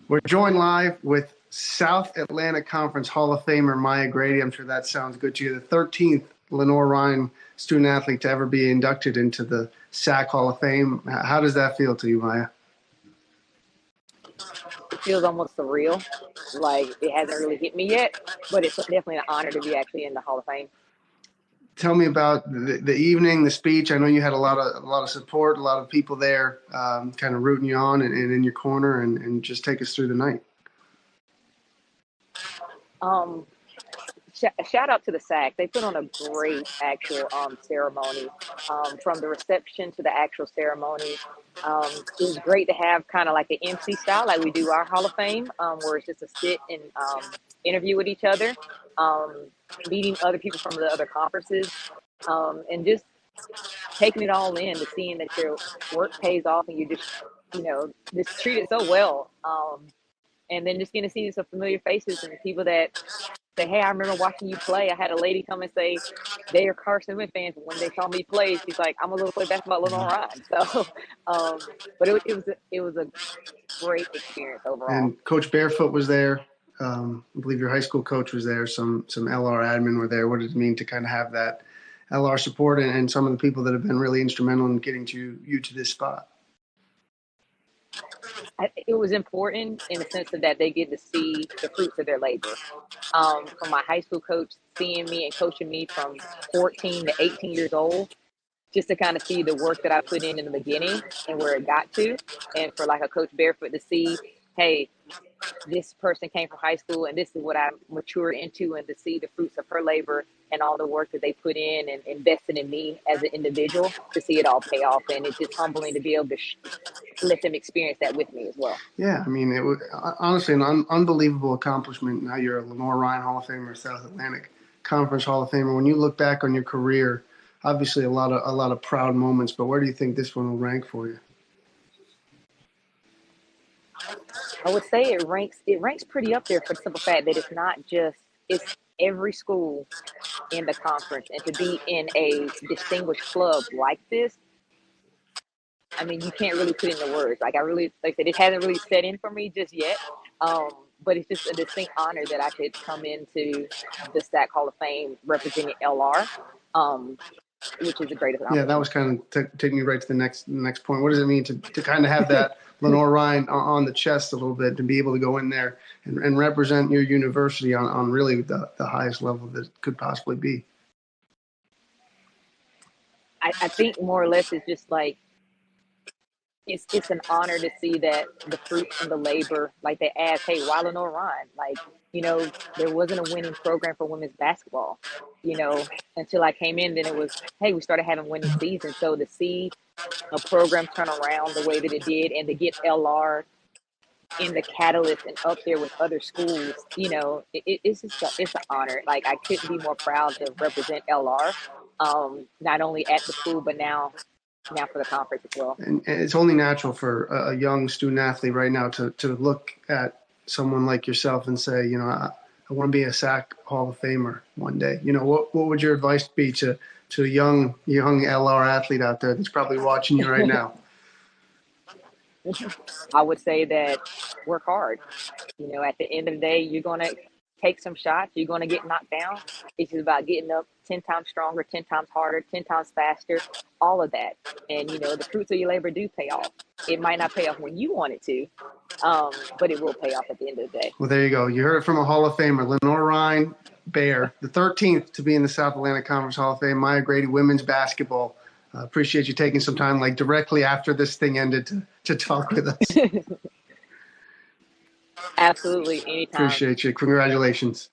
We're joined live with South Atlantic Conference Hall of Famer Maya Grady. I'm sure that sounds good to you. The 13th Lenoir-Rhyne student athlete to ever be inducted into the SAC Hall of Fame. How does that feel to you, Maya? It feels almost surreal. Like it hasn't really hit me yet, but it's definitely an honor to be actually in the Hall of Fame. Tell me about the evening, the speech. I know you had a lot of support, a lot of people there kind of rooting you on and in your corner, and just take us through the night. Shout out to the SAC. They put on a great actual ceremony, from the reception to the actual ceremony. It was great to have kind of like an MC style, like we do our Hall of Fame, where it's just a sit and interview with each other, meeting other people from the other conferences, and just taking it all in, to seeing that your work pays off and you just treated so well. And then just getting to see some familiar faces and people that say, hey, I remember watching you play. I had a lady come and say they are Carson Wentz fans, but when they saw me play, she's like, I'm going to play basketball at Lenoir-Rhyne. So, but it was a great experience overall. And Coach Barefoot was there. I believe your high school coach was there. Some LR admin were there. What does it mean to kind of have that LR support and some of the people that have been really instrumental in getting you to this spot? It was important in the sense of that they get to see the fruits of their labor. From my high school coach seeing me and coaching me from 14 to 18 years old, just to kind of see the work that I put in the beginning and where it got to. And for like a Coach Barefoot to see, hey, this person came from high school and this is what I matured into, and to see the fruits of her labor and all the work that they put in and invested in me as an individual, to see it all pay off. And it's just humbling to be able to let them experience that with me as well. Yeah, I mean, it was honestly an unbelievable accomplishment. Now you're a Lenoir-Rhyne Hall of Famer, South Atlantic Conference Hall of Famer. When you look back on your career, obviously a lot of proud moments, but where do you think this one will rank for you? I would say it ranks pretty up there, for the simple fact that it's every school in the conference, and to be in a distinguished club like this, I mean, you can't really put in the words. Like I said, it hasn't really set in for me just yet. But it's just a distinct honor that I could come into the SAC Hall of Fame representing LR, which is the greatest honor. Yeah, that was kind of taking me right to the next point. What does it mean to kind of have that Lenoir-Rhyne on the chest a little bit, to be able to go in there and represent your university on really the highest level that could possibly be? I think more or less it's just like, it's an honor to see that the fruits and the labor, like they asked, hey, why Lenoir-Rhyne? Like, there wasn't a winning program for women's basketball, until I came in. Then it was, hey, we started having winning seasons. So to see a program turn around the way that it did, and to get LR in the catalyst and up there with other schools, it's an honor. Like I couldn't be more proud to represent LR, not only at the school, but now for the conference as well. And it's only natural for a young student athlete right now to look at someone like yourself and say, I want to be a SAC Hall of Famer one day. What would your advice be to a young LR athlete out there that's probably watching you right now? I would say that work hard. At the end of the day, you're going to take some shots. You're going to get knocked down. It's just about getting up 10 times stronger, 10 times harder, 10 times faster, all of that. And, the fruits of your labor do pay off. It might not pay off when you want it to, but it will pay off at the end of the day. Well, there you go. You heard it from a Hall of Famer, Lenoir-Rhyne Bear, the 13th to be in the South Atlantic Conference Hall of Fame. Maya Grady, women's basketball. Appreciate you taking some time, like directly after this thing ended, to talk with us. Absolutely, anytime. Appreciate you. Congratulations.